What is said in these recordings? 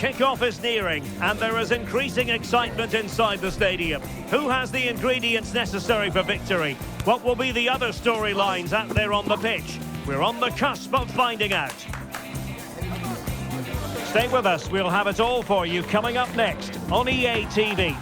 Kick-off is nearing, and there is increasing excitement inside the stadium. Who has the ingredients necessary for victory? What will be the other storylines out there on the pitch? We're on the cusp of finding out. Stay with us, we'll have it all for you coming up next on EA TV.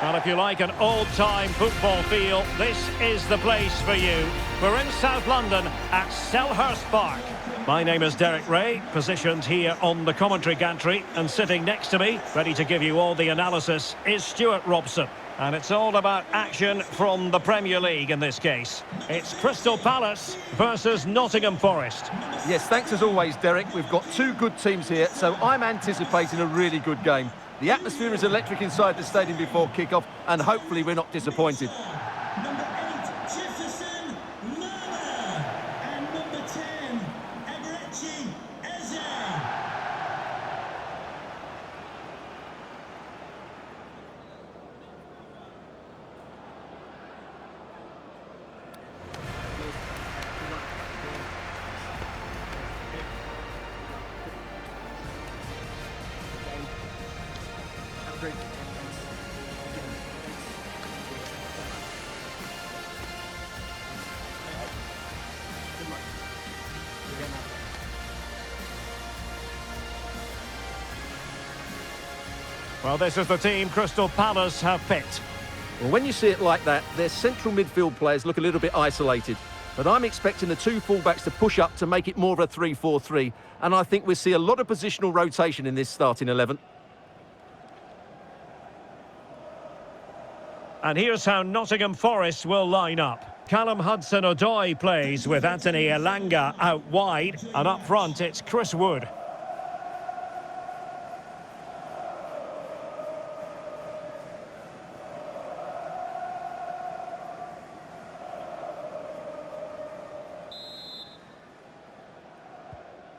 Well, if you like an old-time football feel, this is the place for you. We're in South London at Selhurst Park. My name is Derek Ray, positioned here on the commentary gantry, and sitting next to me, ready to give you all the analysis, is Stuart Robson. And it's all about action from the Premier League in this case. It's Crystal Palace versus Nottingham Forest. Yes, thanks as always, Derek. We've got two good teams here, so I'm anticipating a really good game. The atmosphere is electric inside the stadium before kick-off, and hopefully we're not disappointed. Well, this is the team Crystal Palace have picked. Well, when you see it like that, their central midfield players look a little bit isolated. But I'm expecting the two fullbacks to push up to make it more of a 3-4-3. And I think we'll see a lot of positional rotation in this starting 11. And here's how Nottingham Forest will line up. Callum Hudson-Odoi plays with Anthony Elanga out wide. And up front, it's Chris Wood.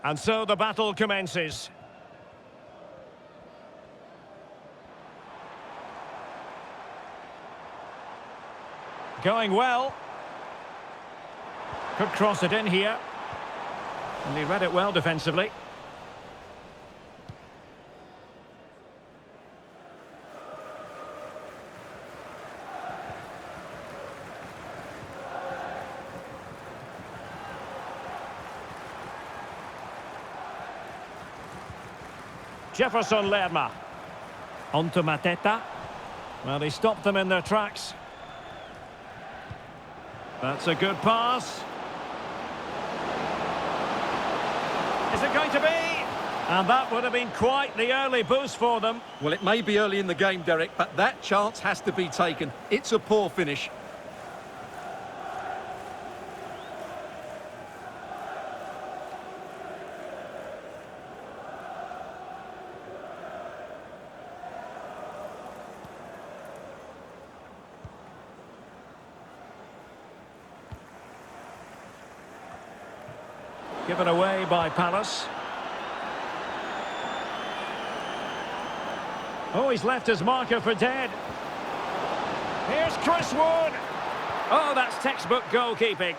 And so the battle commences. Going well. Could cross it in here. And he read it well defensively. Jefferson Lerma. On to Mateta. Well, he stopped them in their tracks. That's a good pass. Is it going to be? And that would have been quite the early boost for them. Well, it may be early in the game, Derek, but that chance has to be taken. It's a poor finish. Given away by Palace. Oh, he's left his marker for dead. Here's Chris Wood. Oh, that's textbook goalkeeping.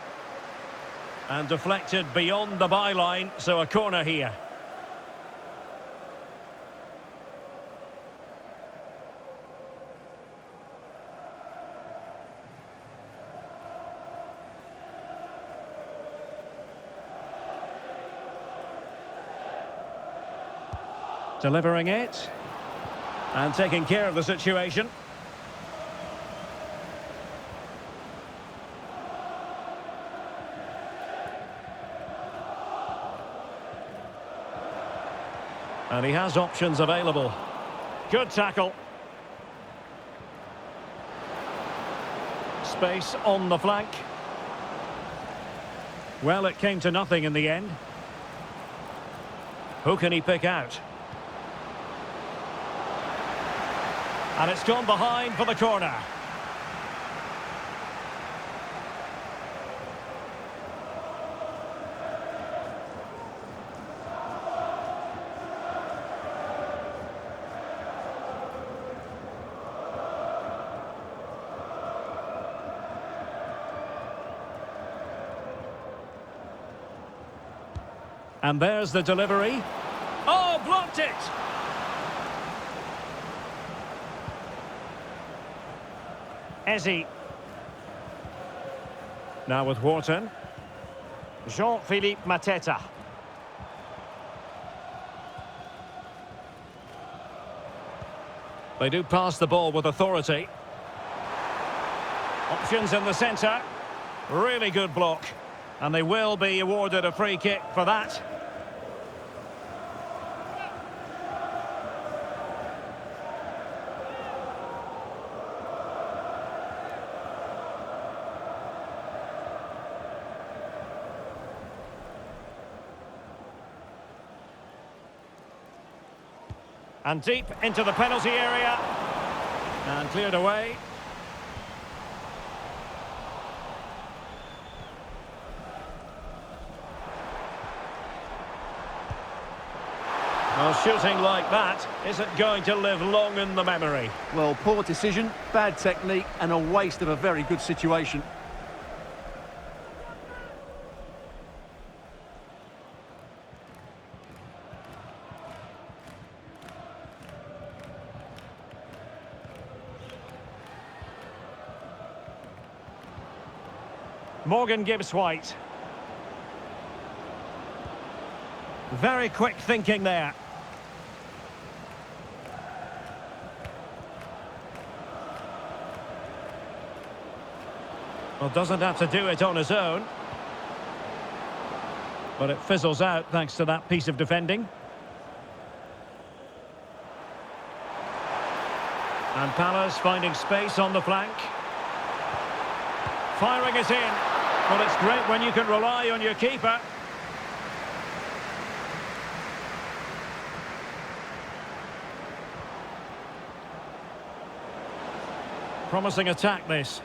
And deflected beyond the byline, so a corner here. Delivering it. And taking care of the situation. And he has options available. Good tackle. Space on the flank. Well, it came to nothing in the end. Who can he pick out? And it's gone behind for the corner. And there's the delivery. Oh, blocked it! Ezzy. Now with Wharton. Jean-Philippe Mateta. They do pass the ball with authority. Options in the centre. Really good block. And they will be awarded a free kick for that. And deep into the penalty area. And cleared away. Well, shooting like that isn't going to live long in the memory. Well, poor decision, bad technique, and a waste of a very good situation. Morgan Gibbs-White. Very quick thinking there. Well, doesn't have to do it on his own. But it fizzles out thanks to that piece of defending. And Palace finding space on the flank. Firing it in. Well, it's great when you can rely on your keeper. Promising attack, this.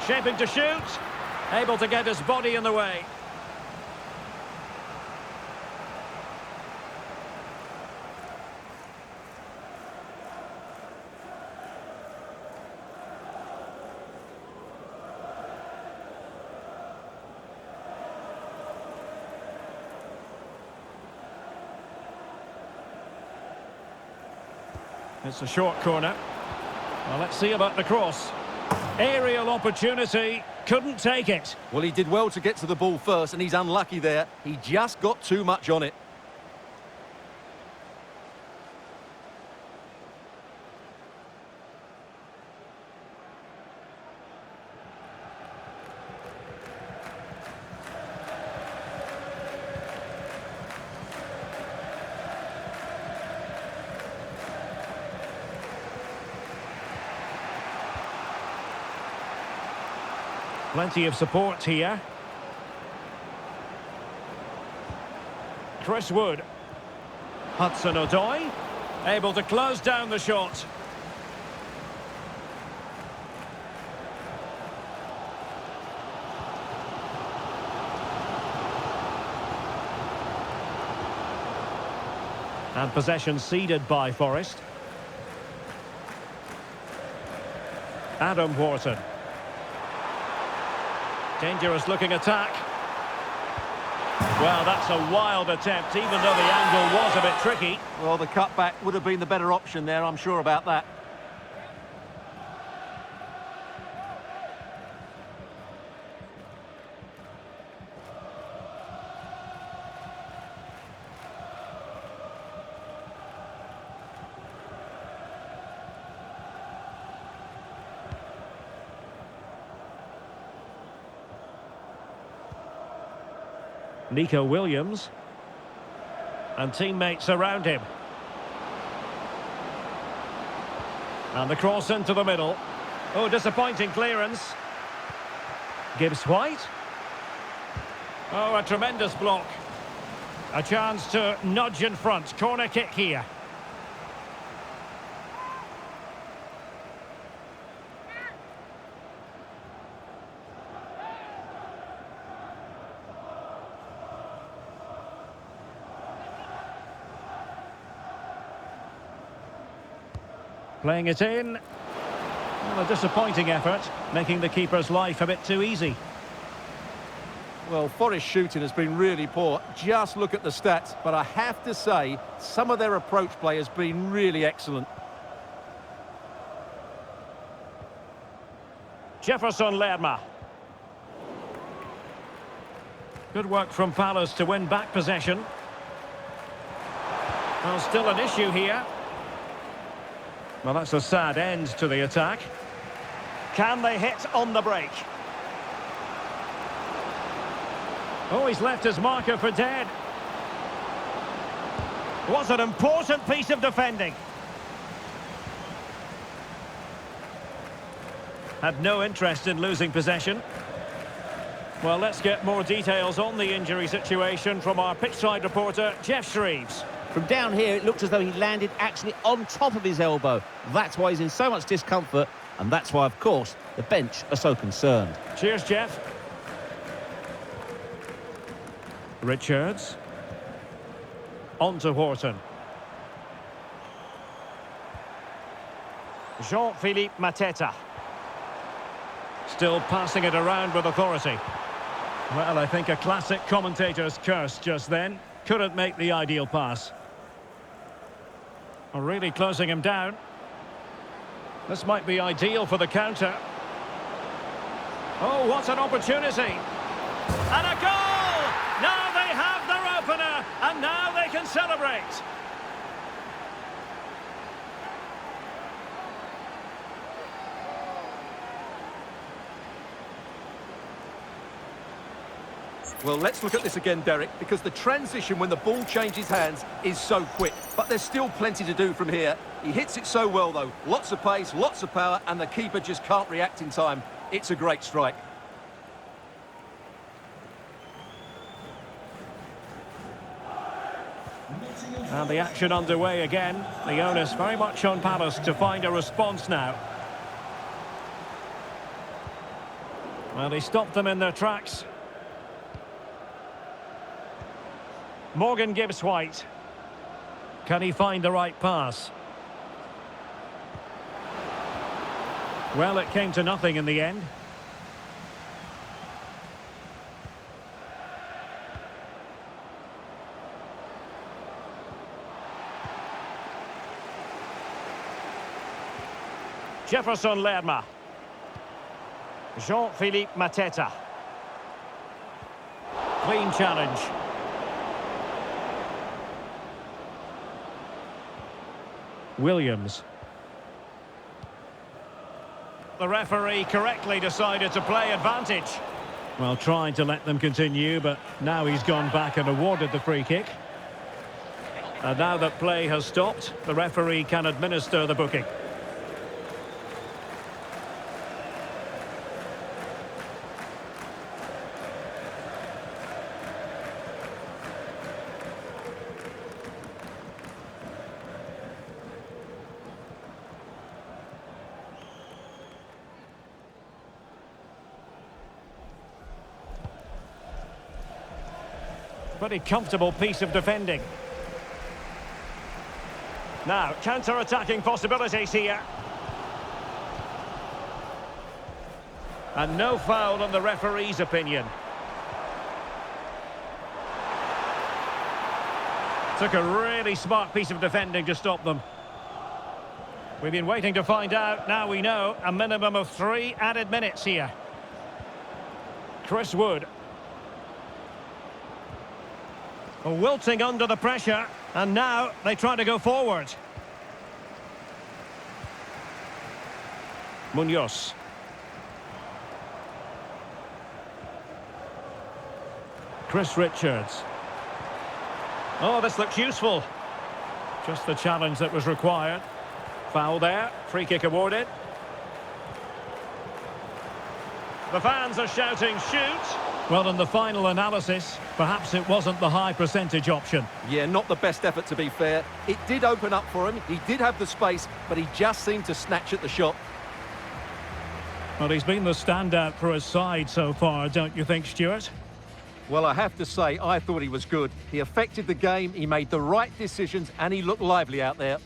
Shaping to shoot. Able to get his body in the way. It's a short corner. Well, let's see about the cross. Aerial opportunity, couldn't take it. Well, he did well to get to the ball first, and he's unlucky there. He just got too much on it. Plenty of support here. Chris Wood. Hudson-Odoi. Able to close down the shot. And possession ceded by Forest. Adam Wharton. Dangerous looking attack. Well, that's a wild attempt, even though the angle was a bit tricky. Well, the cutback would have been the better option there, I'm sure about that. Nico Williams. And teammates around him. And the cross into the middle. Oh, disappointing clearance. Gibbs-White. Oh, a tremendous block. A chance to nudge in front. Corner kick here. Playing it in. Well, a disappointing effort, making the keeper's life a bit too easy. Well, Forest's shooting has been really poor. Just look at the stats. But I have to say, some of their approach play has been really excellent. Lerma. Good work from Palace to win back possession. Well, still an issue here. Well, that's a sad end to the attack. Can they hit on the break? Oh, he's left his marker for dead. What an important piece of defending. Had no interest in losing possession. Well, let's get more details on the injury situation from our pitchside reporter, Jeff Shreves. From down here, it looked as though he landed actually on top of his elbow. That's why he's in so much discomfort, and that's why, of course, the bench are so concerned. Cheers, Jeff. Richards. On to Horton. Jean-Philippe Mateta. Still passing it around with authority. Well, I think a classic commentator's curse just then. Couldn't make the ideal pass. Really closing him down. This might be ideal for the counter. Oh, what an opportunity. And a goal! Now they have their opener, and now they can celebrate. Well, let's look at this again, Derek, because the transition when the ball changes hands is so quick. But there's still plenty to do from here. He hits it so well, though. Lots of pace, lots of power, and the keeper just can't react in time. It's a great strike. And the action underway again. The onus very much on Palace to find a response now. Well, he stopped them in their tracks. Morgan Gibbs-White. Can he find the right pass? Well, it came to nothing in the end. Lerma. Jean-Philippe Mateta. Clean challenge. Williams. The referee correctly decided to play advantage. Well, trying to let them continue, but now he's gone back and awarded the free kick. And now that play has stopped, the referee can administer the booking. Pretty comfortable piece of defending. Now, counter-attacking possibilities here. And no foul on the referee's opinion. Took a really smart piece of defending to stop them. We've been waiting to find out. Now we know. A minimum of 3 added minutes here. Chris Wood. Wilting under the pressure, and now they try to go forward. Munoz. Chris Richards. Oh, this looks useful. Just the challenge that was required. Foul there, free kick awarded. The fans are shouting, shoot! Well, in the final analysis, perhaps it wasn't the high percentage option. Yeah, not the best effort, to be fair. It did open up for him. He did have the space, but he just seemed to snatch at the shot. Well, he's been the standout for his side so far, don't you think, Stuart? Well, I have to say, I thought he was good. He affected the game, he made the right decisions, and he looked lively out there.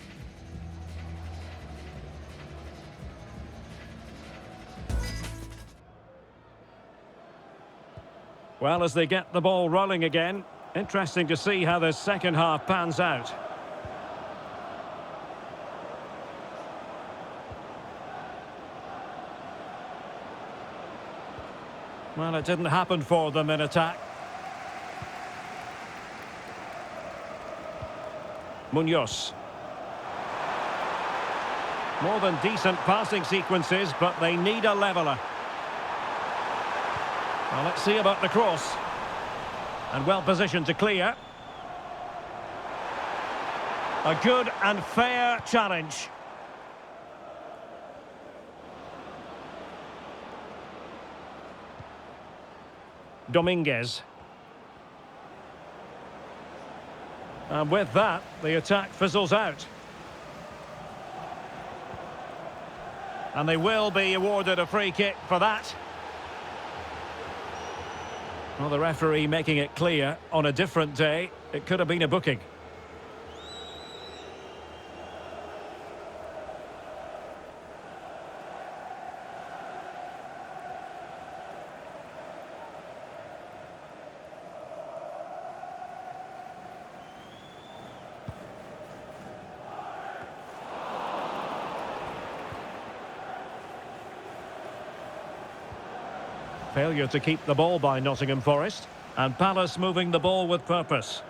Well, as they get the ball rolling again, interesting to see how the second half pans out. Well, it didn't happen for them in attack. Munoz. More than decent passing sequences, but they need a leveller. Well, let's see about the cross. And well positioned to clear. A good and fair challenge. Dominguez. And with that, the attack fizzles out. And they will be awarded a free kick for that. Well, the referee making it clear, on a different day, it could have been a booking. Failure to keep the ball by Nottingham Forest. And Palace moving the ball with purpose.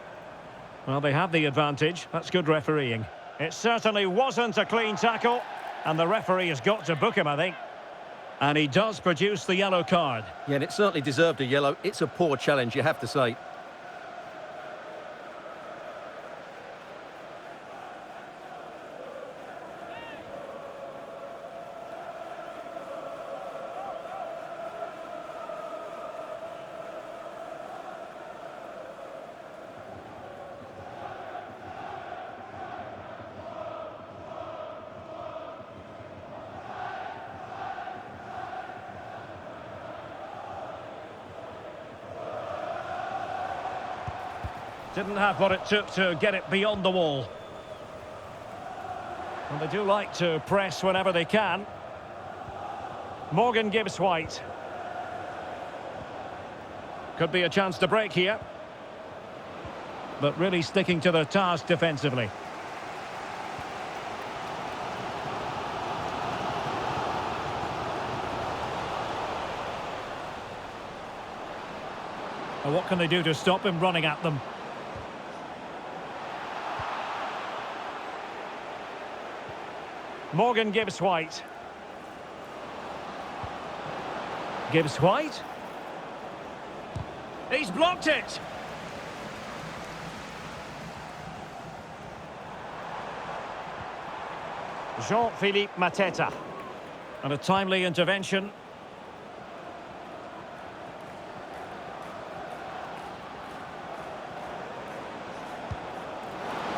Well, they have the advantage. That's good refereeing. It certainly wasn't a clean tackle. And the referee has got to book him, I think. And he does produce the yellow card. Yeah, and it certainly deserved a yellow. It's a poor challenge, you have to say. Didn't have what it took to get it beyond the wall. And they do like to press whenever they can. Morgan Gibbs White. Could be a chance to break here. But really sticking to their task defensively. And what can they do to stop him running at them? Morgan Gibbs White. Gibbs White. He's blocked it. Jean-Philippe Mateta. And a timely intervention.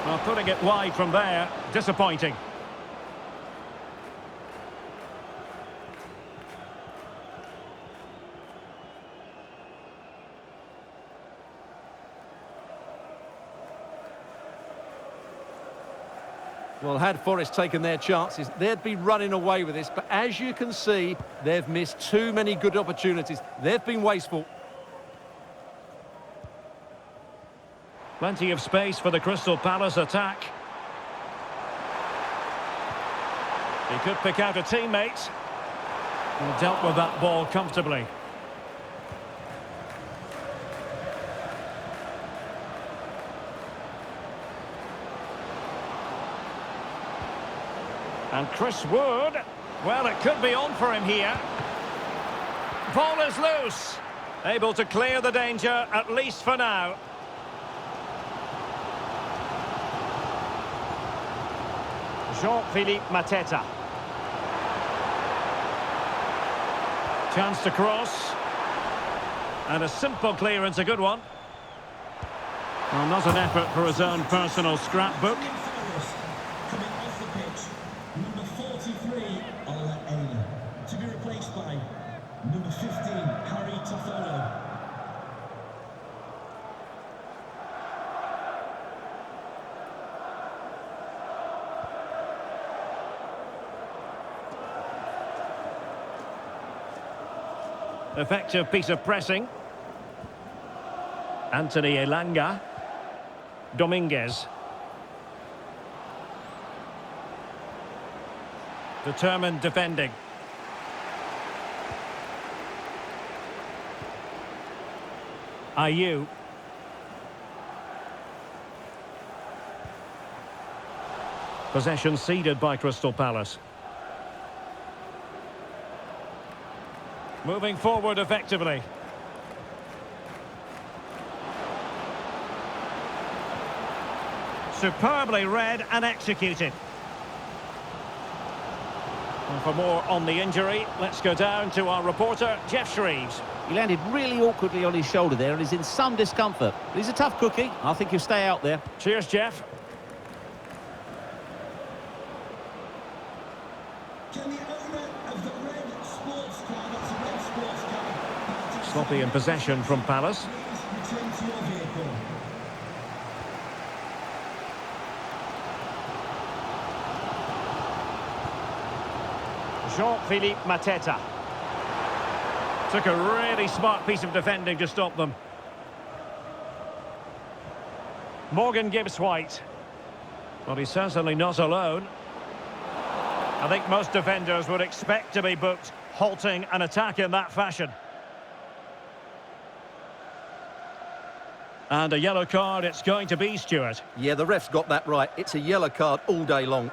Well, putting it wide from there, disappointing. Well, had Forest taken their chances, they'd be running away with this. But as you can see, they've missed too many good opportunities. They've been wasteful. Plenty of space for the Crystal Palace attack. He could pick out a teammate. And dealt with that ball comfortably. And Chris Wood, well, it could be on for him here. Ball is loose. Able to clear the danger, at least for now. Jean-Philippe Mateta. Chance to cross. And a simple clearance, a good one. Well, not an effort for his own personal scrapbook. Effective piece of pressing. Anthony Elanga. Dominguez. Determined defending. Ayew. Possession ceded by Crystal Palace. Moving forward effectively. Superbly read and executed. And for more on the injury, let's go down to our reporter, Jeff Shreves. He landed really awkwardly on his shoulder there and is in some discomfort. But he's a tough cookie. I think he'll stay out there. Cheers, Jeff. Sloppy in possession from Palace. Jean-Philippe Mateta. Took a really smart piece of defending to stop them. Morgan Gibbs-White. Well, he's certainly not alone. I think most defenders would expect to be booked, halting an attack in that fashion. And a yellow card it's going to be, Stuart. Yeah, the ref's got that right. It's a yellow card all day long.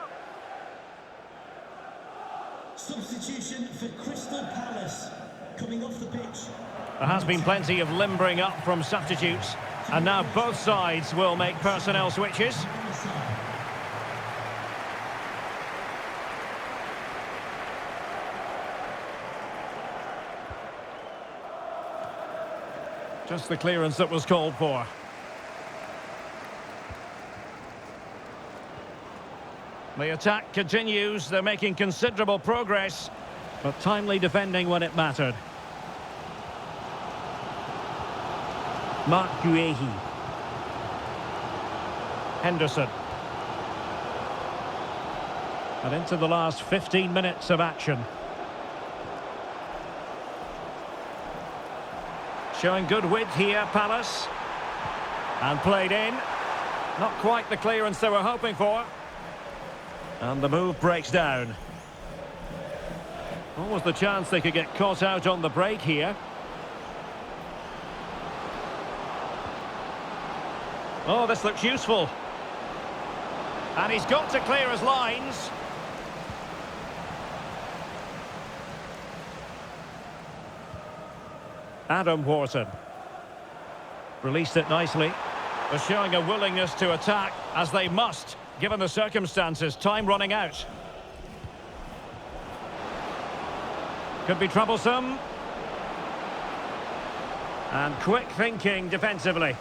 Substitution for Crystal Palace coming off the pitch. There has been plenty of limbering up from substitutes, and now both sides will make personnel switches. Just the clearance that was called for. The attack continues. They're making considerable progress, but timely defending when it mattered. Mark Guehi. Henderson. And into the last 15 minutes of action. Showing good width here, Palace. And played in. Not quite the clearance they were hoping for. And the move breaks down. Almost the chance they could get caught out on the break here. Oh, this looks useful. And he's got to clear his lines. Adam Wharton. Released it nicely. They're showing a willingness to attack, as they must, given the circumstances. Time running out. Could be troublesome. And quick thinking defensively.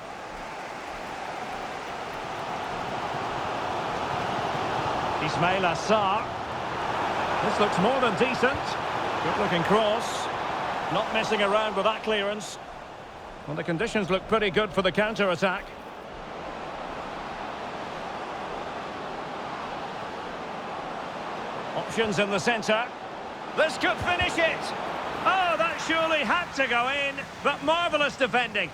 Ismail Assar. This looks more than decent. Good looking cross. Not messing around with that clearance. Well, the conditions look pretty good for the counter-attack. Options in the centre. This could finish it. Oh, that surely had to go in, but marvellous defending.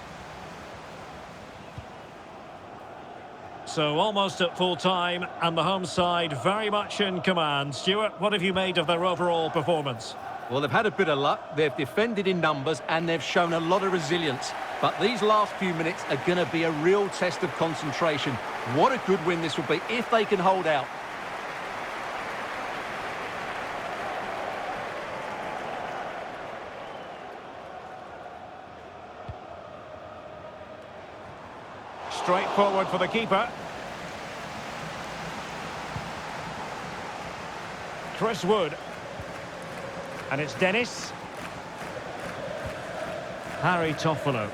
So almost at full time, and the home side very much in command. Stuart, what have you made of their overall performance? Well, they've had a bit of luck. They've defended in numbers and they've shown a lot of resilience. But these last few minutes are going to be a real test of concentration. What a good win this will be if they can hold out. Straight forward for the keeper. Chris Wood. And it's Dennis. Harry Toffolo.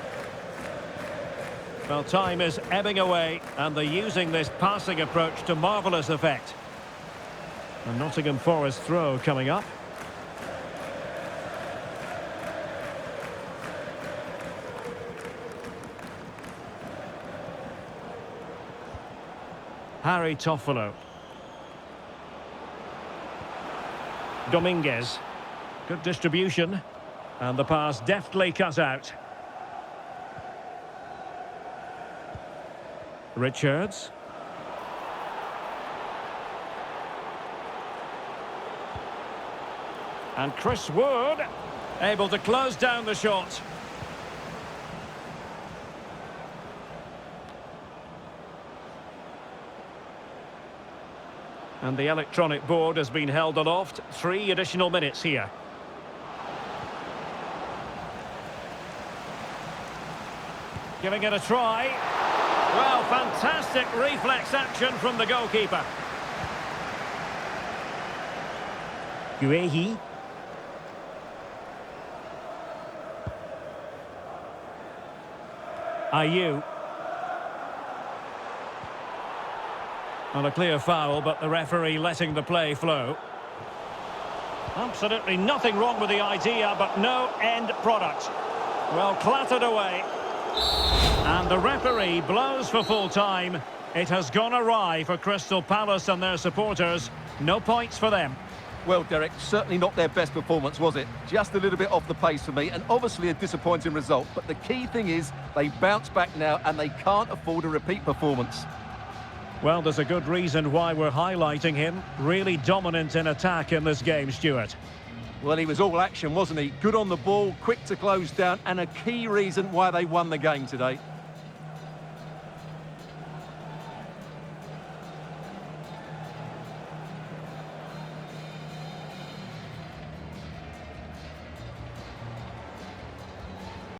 Well, time is ebbing away, and they're using this passing approach to marvellous effect. And Nottingham Forest throw coming up. Harry Toffolo. Dominguez. Good distribution. And the pass deftly cut out. Richards. And Chris Wood, able to close down the shot. And the electronic board has been held aloft. 3 additional minutes here. Giving it a try. Well, fantastic reflex action from the goalkeeper. Guehi. Ayew. On a clear foul, but the referee letting the play flow. Absolutely nothing wrong with the idea, but no end product. Well, clattered away. And the referee blows for full time. It has gone awry for Crystal Palace and their supporters. No points for them. Well, Derek, certainly not their best performance, was it? Just a little bit off the pace for me, and obviously a disappointing result. But the key thing is they bounce back now and they can't afford a repeat performance. Well, there's a good reason why we're highlighting him. Really dominant in attack in this game, Stuart. Well, he was all action, wasn't he? Good on the ball, quick to close down, and a key reason why they won the game today.